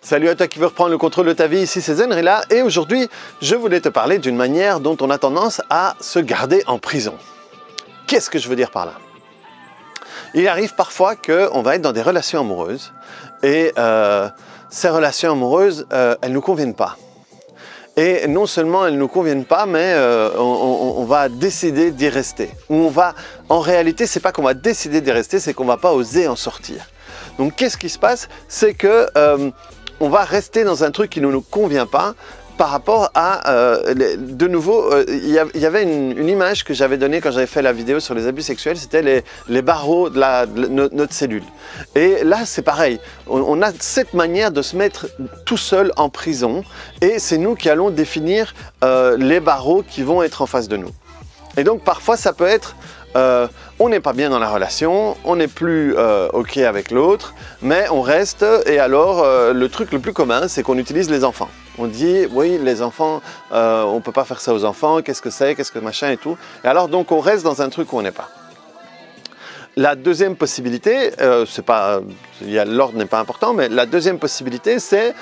Salut à toi qui veux reprendre le contrôle de ta vie, ici c'est Zenrila et aujourd'hui je voulais te parler d'une manière dont on a tendance à se garder en prison. Qu'est-ce que je veux dire par là? Il arrive parfois qu'on va être dans des relations amoureuses et ces relations amoureuses, elles ne nous conviennent pas. Et non seulement elles ne nous conviennent pas, mais on va décider d'y rester. En réalité, c'est pas qu'on va décider d'y rester, c'est qu'on va pas oser en sortir. Donc qu'est-ce qui se passe? C'est que on va rester dans un truc qui ne nous convient pas par rapport à, de nouveau, il y avait une image que j'avais donnée quand j'avais fait la vidéo sur les abus sexuels, c'était les barreaux de notre cellule. Et là, c'est pareil, on a cette manière de se mettre tout seul en prison et c'est nous qui allons définir les barreaux qui vont être en face de nous. Et donc, parfois, ça peut être... on n'est pas bien dans la relation, on n'est plus OK avec l'autre, mais on reste et alors le truc le plus commun, c'est qu'on utilise les enfants. On dit, oui, les enfants, on ne peut pas faire ça aux enfants, qu'est-ce que machin et tout. Et alors donc on reste dans un truc où on n'est pas. La deuxième possibilité, l'ordre n'est pas important, mais la deuxième possibilité, c'est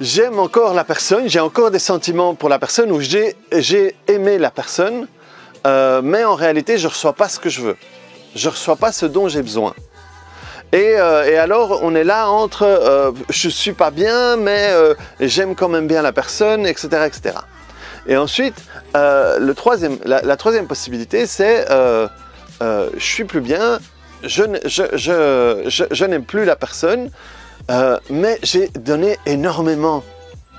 j'aime encore la personne, j'ai encore des sentiments pour la personne ou j'ai aimé la personne, mais en réalité, je ne reçois pas ce que je veux. Je ne reçois pas ce dont j'ai besoin. Et alors, on est là entre je ne suis pas bien, mais j'aime quand même bien la personne, etc. etc. Et ensuite, la troisième possibilité, c'est je ne suis plus bien, je n'aime plus la personne, mais j'ai donné énormément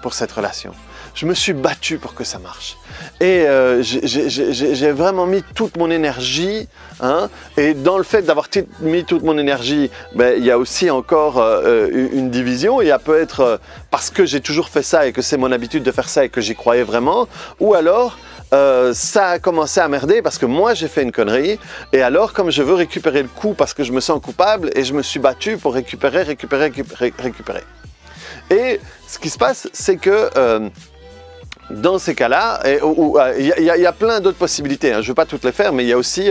pour cette relation. Je me suis battu pour que ça marche. Et j'ai vraiment mis toute mon énergie. Et dans le fait d'avoir mis toute mon énergie, ben, il y a aussi encore une division. Il y a peut-être parce que j'ai toujours fait ça et que c'est mon habitude de faire ça et que j'y croyais vraiment. Ou alors, ça a commencé à merder parce que moi j'ai fait une connerie. Et alors, comme je veux récupérer le coup parce que je me sens coupable et je me suis battu pour récupérer. Et ce qui se passe, c'est que... dans ces cas-là, il y a plein d'autres possibilités, hein. Je ne veux pas toutes les faire, mais il y a aussi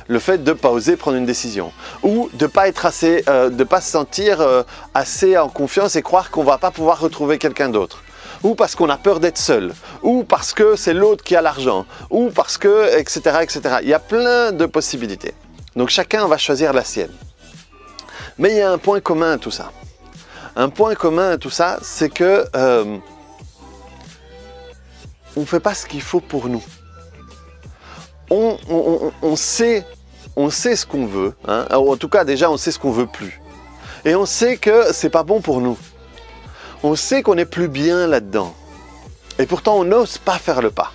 le fait de ne pas oser prendre une décision ou de ne pas se sentir assez en confiance et croire qu'on ne va pas pouvoir retrouver quelqu'un d'autre. Ou parce qu'on a peur d'être seul, ou parce que c'est l'autre qui a l'argent, ou parce que, etc., etc. Il y a plein de possibilités. Donc chacun va choisir la sienne. Mais il y a un point commun à tout ça. Un point commun à tout ça, c'est que... on ne fait pas ce qu'il faut pour nous. On sait ce qu'on veut. Hein. En tout cas, déjà, on sait ce qu'on veut plus. Et on sait que c'est pas bon pour nous. On sait qu'on n'est plus bien là-dedans. Et pourtant, on n'ose pas faire le pas.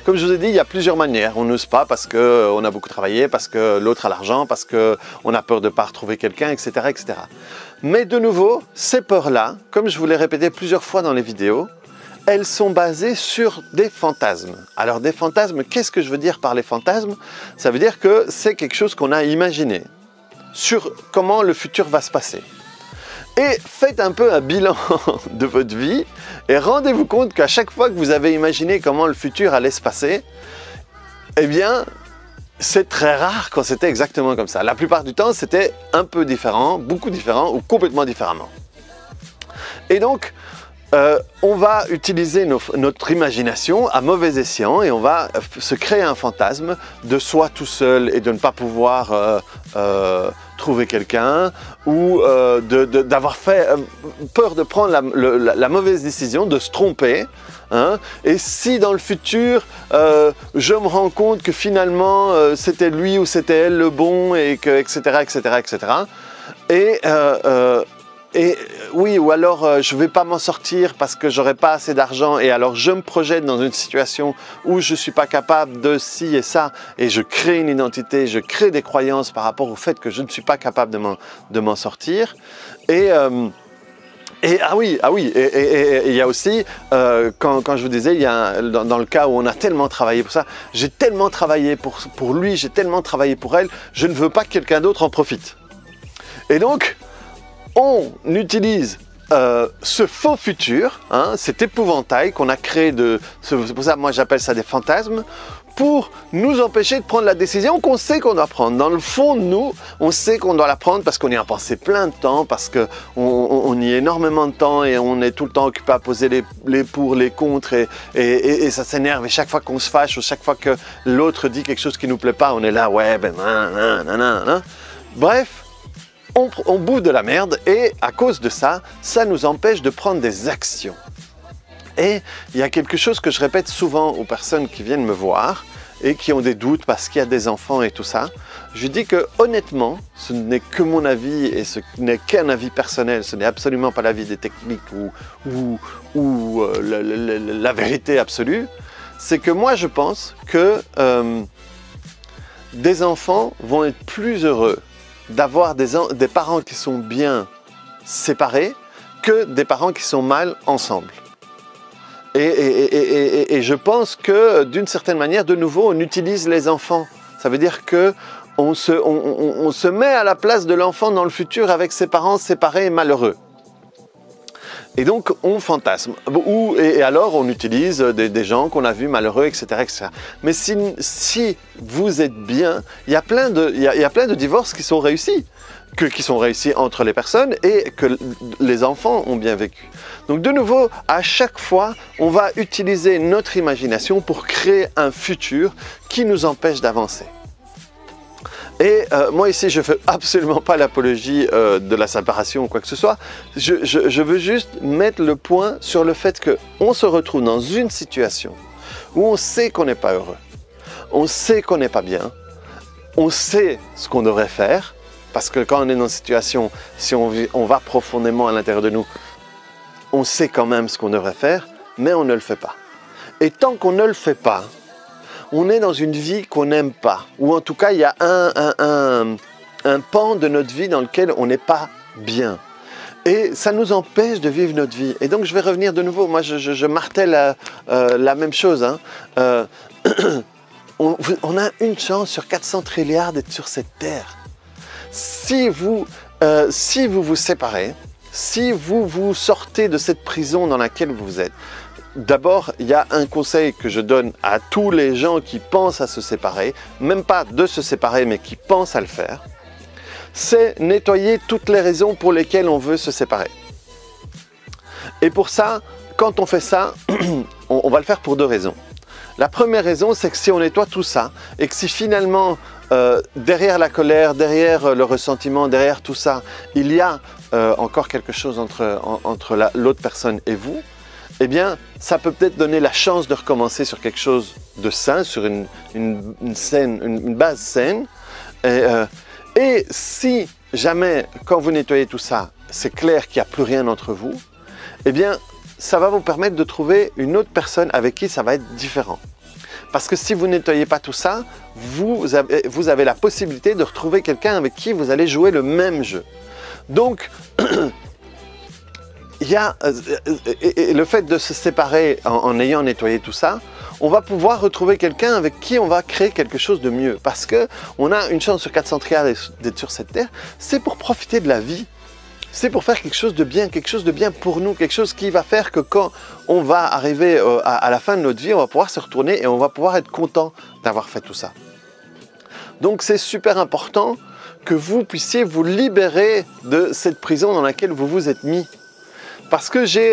Comme je vous ai dit, il y a plusieurs manières. On n'ose pas parce qu'on a beaucoup travaillé, parce que l'autre a l'argent, parce qu'on a peur de ne pas retrouver quelqu'un, etc., etc. Mais de nouveau, ces peurs-là, comme je vous l'ai répété plusieurs fois dans les vidéos, elles sont basées sur des fantasmes. Alors des fantasmes, qu'est-ce que je veux dire par les fantasmes? Ça veut dire que c'est quelque chose qu'on a imaginé sur comment le futur va se passer. Et faites un peu un bilan de votre vie et rendez-vous compte qu'à chaque fois que vous avez imaginé comment le futur allait se passer, eh bien, c'est très rare quand c'était exactement comme ça. La plupart du temps, c'était un peu différent, beaucoup différent ou complètement différemment. Et donc, on va utiliser notre imagination à mauvais escient et on va se créer un fantasme de soi tout seul et de ne pas pouvoir trouver quelqu'un ou d'avoir fait peur de prendre la mauvaise décision, de se tromper. Hein? Et si dans le futur, je me rends compte que finalement c'était lui ou c'était elle le bon et que etc. etc. etc. Et oui, ou alors je ne vais pas m'en sortir parce que j'aurai pas assez d'argent et alors je me projette dans une situation où je ne suis pas capable de ci et ça et je crée une identité, je crée des croyances par rapport au fait que je ne suis pas capable de m'en sortir. Et il y a aussi, quand je vous disais, dans le cas où on a tellement travaillé pour ça, j'ai tellement travaillé pour lui, j'ai tellement travaillé pour elle, je ne veux pas que quelqu'un d'autre en profite. Et donc, on utilise ce faux futur, hein, cet épouvantail qu'on a créé c'est pour ça moi j'appelle ça des fantasmes, pour nous empêcher de prendre la décision qu'on sait qu'on doit prendre. Dans le fond de nous, on sait qu'on doit la prendre parce qu'on y a pensé plein de temps, parce qu'on y a énormément de temps et on est tout le temps occupé à poser les pour, les contre et ça s'énerve. Et chaque fois qu'on se fâche ou chaque fois que l'autre dit quelque chose qui ne nous plaît pas, on est là, ouais, ben, nan. Bref, on bouffe de la merde et à cause de ça, ça nous empêche de prendre des actions. Et il y a quelque chose que je répète souvent aux personnes qui viennent me voir et qui ont des doutes parce qu'il y a des enfants et tout ça. Je dis que honnêtement, ce n'est que mon avis et ce n'est qu'un avis personnel, ce n'est absolument pas l'avis des techniques ou la vérité absolue. C'est que moi je pense que des enfants vont être plus heureux d'avoir des parents qui sont bien séparés que des parents qui sont mal ensemble. Et je pense que d'une certaine manière, de nouveau, on utilise les enfants. Ça veut dire que on se met à la place de l'enfant dans le futur avec ses parents séparés et malheureux. Et donc, on fantasme. Et alors, on utilise des gens qu'on a vus malheureux, etc. etc. Mais si vous êtes bien, il y a plein de divorces qui sont réussis. Qui sont réussis entre les personnes et que les enfants ont bien vécu. Donc de nouveau, à chaque fois, on va utiliser notre imagination pour créer un futur qui nous empêche d'avancer. Et moi ici, je ne fais absolument pas l'apologie de la séparation ou quoi que ce soit. Je veux juste mettre le point sur le fait qu'on se retrouve dans une situation où on sait qu'on n'est pas heureux, on sait qu'on n'est pas bien, on sait ce qu'on devrait faire. Parce que quand on est dans une situation, si on va profondément à l'intérieur de nous, on sait quand même ce qu'on devrait faire, mais on ne le fait pas. Et tant qu'on ne le fait pas, on est dans une vie qu'on n'aime pas. Ou en tout cas, il y a un pan de notre vie dans lequel on n'est pas bien. Et ça nous empêche de vivre notre vie. Et donc, je vais revenir de nouveau. Moi, je martèle la même chose. Hein. On a une chance sur 400 trilliards d'être sur cette terre. Si vous vous séparez, si vous sortez de cette prison dans laquelle vous êtes, d'abord, il y a un conseil que je donne à tous les gens qui pensent à se séparer, même pas de se séparer, mais qui pensent à le faire, c'est nettoyer toutes les raisons pour lesquelles on veut se séparer. Et pour ça, quand on fait ça, on va le faire pour deux raisons. La première raison, c'est que si on nettoie tout ça, et que si finalement, derrière la colère, derrière le ressentiment, derrière tout ça, il y a encore quelque chose entre l'autre personne et vous, eh bien, ça peut peut-être donner la chance de recommencer sur quelque chose de sain, sur une base saine. Et si jamais, quand vous nettoyez tout ça, c'est clair qu'il n'y a plus rien entre vous, eh bien, ça va vous permettre de trouver une autre personne avec qui ça va être différent. Parce que si vous ne nettoyez pas tout ça, vous avez la possibilité de retrouver quelqu'un avec qui vous allez jouer le même jeu. Donc, il y a le fait de se séparer en ayant nettoyé tout ça, on va pouvoir retrouver quelqu'un avec qui on va créer quelque chose de mieux. Parce qu'on a une chance sur 400 trilliards d'être sur cette terre, c'est pour profiter de la vie. C'est pour faire quelque chose de bien pour nous, quelque chose qui va faire que quand on va arriver à la fin de notre vie, on va pouvoir se retourner et on va pouvoir être content d'avoir fait tout ça. Donc c'est super important que vous puissiez vous libérer de cette prison dans laquelle vous vous êtes mis. Parce que j'ai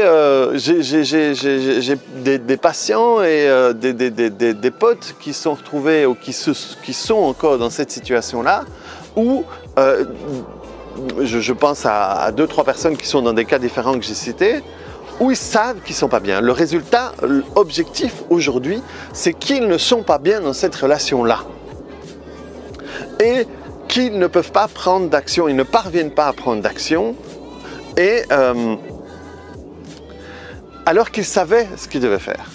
des patients et des potes qui sont retrouvés ou qui sont encore dans cette situation-là où je pense à 2-3 personnes qui sont dans des cas différents que j'ai cités, où ils savent qu'ils ne sont pas bien. Le résultat objectif aujourd'hui, c'est qu'ils ne sont pas bien dans cette relation-là. Et qu'ils ne peuvent pas prendre d'action, ils ne parviennent pas à prendre d'action. Et alors qu'ils savaient ce qu'ils devaient faire.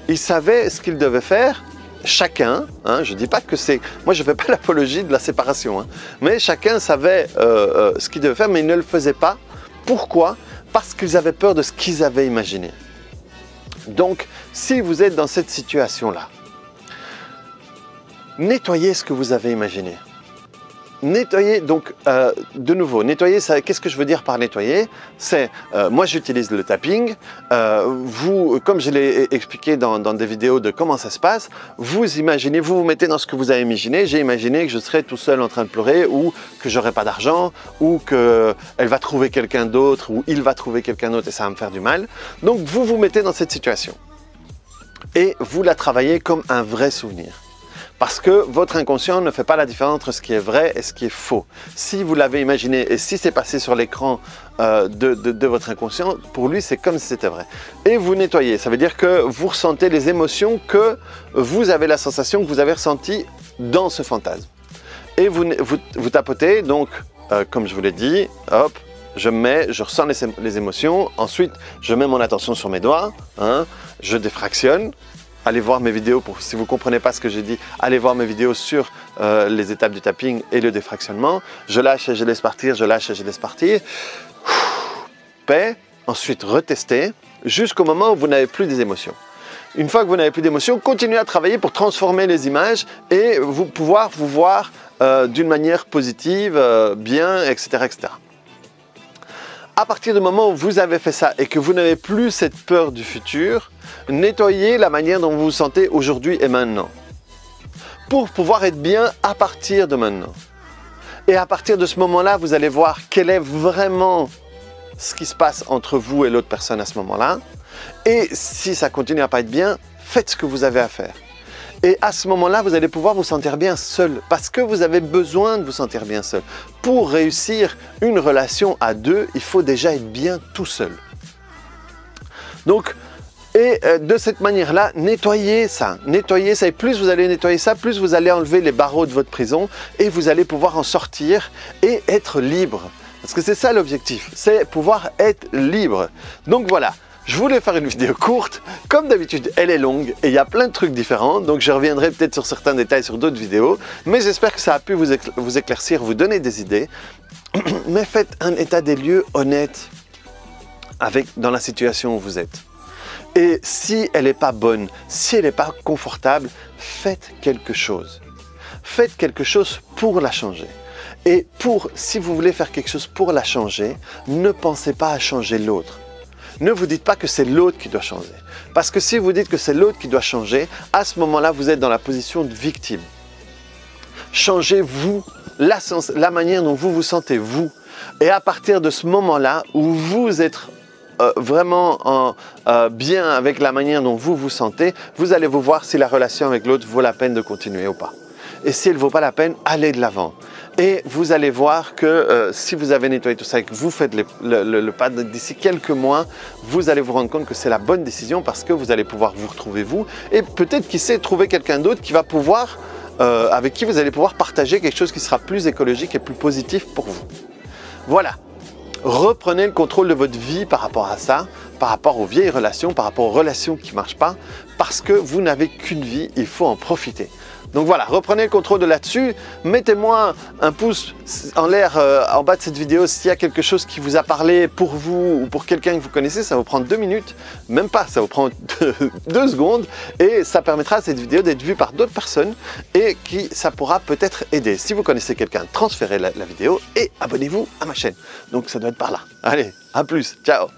Ils savaient ce qu'ils devaient faire, chacun, hein, je ne dis pas que c'est... Moi, je ne fais pas l'apologie de la séparation, hein, mais chacun savait ce qu'il devait faire, mais ils ne le faisaient pas. Pourquoi? Parce qu'ils avaient peur de ce qu'ils avaient imaginé. Donc, si vous êtes dans cette situation-là, nettoyez ce que vous avez imaginé. nettoyer, donc de nouveau, nettoyer, qu'est-ce que je veux dire par nettoyer? C'est, moi j'utilise le tapping, vous, comme je l'ai expliqué dans des vidéos de comment ça se passe, vous imaginez, vous vous mettez dans ce que vous avez imaginé. J'ai imaginé que je serais tout seul en train de pleurer, ou que j'aurais pas d'argent, ou qu'elle va trouver quelqu'un d'autre, ou il va trouver quelqu'un d'autre et ça va me faire du mal. Donc vous vous mettez dans cette situation et vous la travaillez comme un vrai souvenir. Parce que votre inconscient ne fait pas la différence entre ce qui est vrai et ce qui est faux. Si vous l'avez imaginé et si c'est passé sur l'écran de votre inconscient, pour lui c'est comme si c'était vrai. Et vous nettoyez, ça veut dire que vous ressentez les émotions que vous avez la sensation que vous avez ressenties dans ce fantasme. Et vous tapotez, donc comme je vous l'ai dit, hop, je ressens les émotions, ensuite je mets mon attention sur mes doigts, hein, je défractionne. Allez voir mes vidéos, si vous ne comprenez pas ce que j'ai dit, allez voir mes vidéos sur les étapes du tapping et le défractionnement. Je lâche et je laisse partir, je lâche et je laisse partir. Paix, ensuite retester jusqu'au moment où vous n'avez plus des émotions. Une fois que vous n'avez plus d'émotions, continuez à travailler pour transformer les images et pouvoir vous voir d'une manière positive, bien, etc., etc. À partir du moment où vous avez fait ça et que vous n'avez plus cette peur du futur, nettoyez la manière dont vous vous sentez aujourd'hui et maintenant. Pour pouvoir être bien à partir de maintenant. Et à partir de ce moment-là, vous allez voir quel est vraiment ce qui se passe entre vous et l'autre personne à ce moment-là. Et si ça continue à pas être bien, faites ce que vous avez à faire. Et à ce moment-là, vous allez pouvoir vous sentir bien seul parce que vous avez besoin de vous sentir bien seul. Pour réussir une relation à deux, il faut déjà être bien tout seul. Donc, de cette manière-là, nettoyez ça. Et plus vous allez nettoyer ça, plus vous allez enlever les barreaux de votre prison et vous allez pouvoir en sortir et être libre. Parce que c'est ça l'objectif, c'est pouvoir être libre. Donc voilà. Je voulais faire une vidéo courte, comme d'habitude elle est longue et il y a plein de trucs différents, donc je reviendrai peut-être sur certains détails sur d'autres vidéos, mais j'espère que ça a pu vous éclaircir, vous donner des idées, mais faites un état des lieux honnête dans la situation où vous êtes. Et si elle n'est pas bonne, si elle n'est pas confortable, faites quelque chose. Faites quelque chose pour la changer. Et si vous voulez faire quelque chose pour la changer, ne pensez pas à changer l'autre. Ne vous dites pas que c'est l'autre qui doit changer. Parce que si vous dites que c'est l'autre qui doit changer, à ce moment-là, vous êtes dans la position de victime. Changez vous, la manière dont vous vous sentez vous. Et à partir de ce moment-là, où vous êtes vraiment bien avec la manière dont vous vous sentez, vous allez vous voir si la relation avec l'autre vaut la peine de continuer ou pas. Et si elle ne vaut pas la peine, allez de l'avant. Et vous allez voir que si vous avez nettoyé tout ça et que vous faites le pas d'ici quelques mois, vous allez vous rendre compte que c'est la bonne décision parce que vous allez pouvoir vous retrouver vous et peut-être qui sait trouver quelqu'un d'autre qui va pouvoir, avec qui vous allez pouvoir partager quelque chose qui sera plus écologique et plus positif pour vous. Voilà. Reprenez le contrôle de votre vie par rapport à ça, par rapport aux vieilles relations, par rapport aux relations qui ne marchent pas, parce que vous n'avez qu'une vie, il faut en profiter. Donc voilà, reprenez le contrôle de là-dessus, mettez-moi un pouce en l'air en bas de cette vidéo s'il y a quelque chose qui vous a parlé pour vous ou pour quelqu'un que vous connaissez, ça vous prend 2 minutes, même pas, ça vous prend 2 secondes et ça permettra à cette vidéo d'être vue par d'autres personnes et ça pourra peut-être aider. Si vous connaissez quelqu'un, transférez la vidéo et abonnez-vous à ma chaîne. Donc ça doit être par là. Allez, à plus, ciao!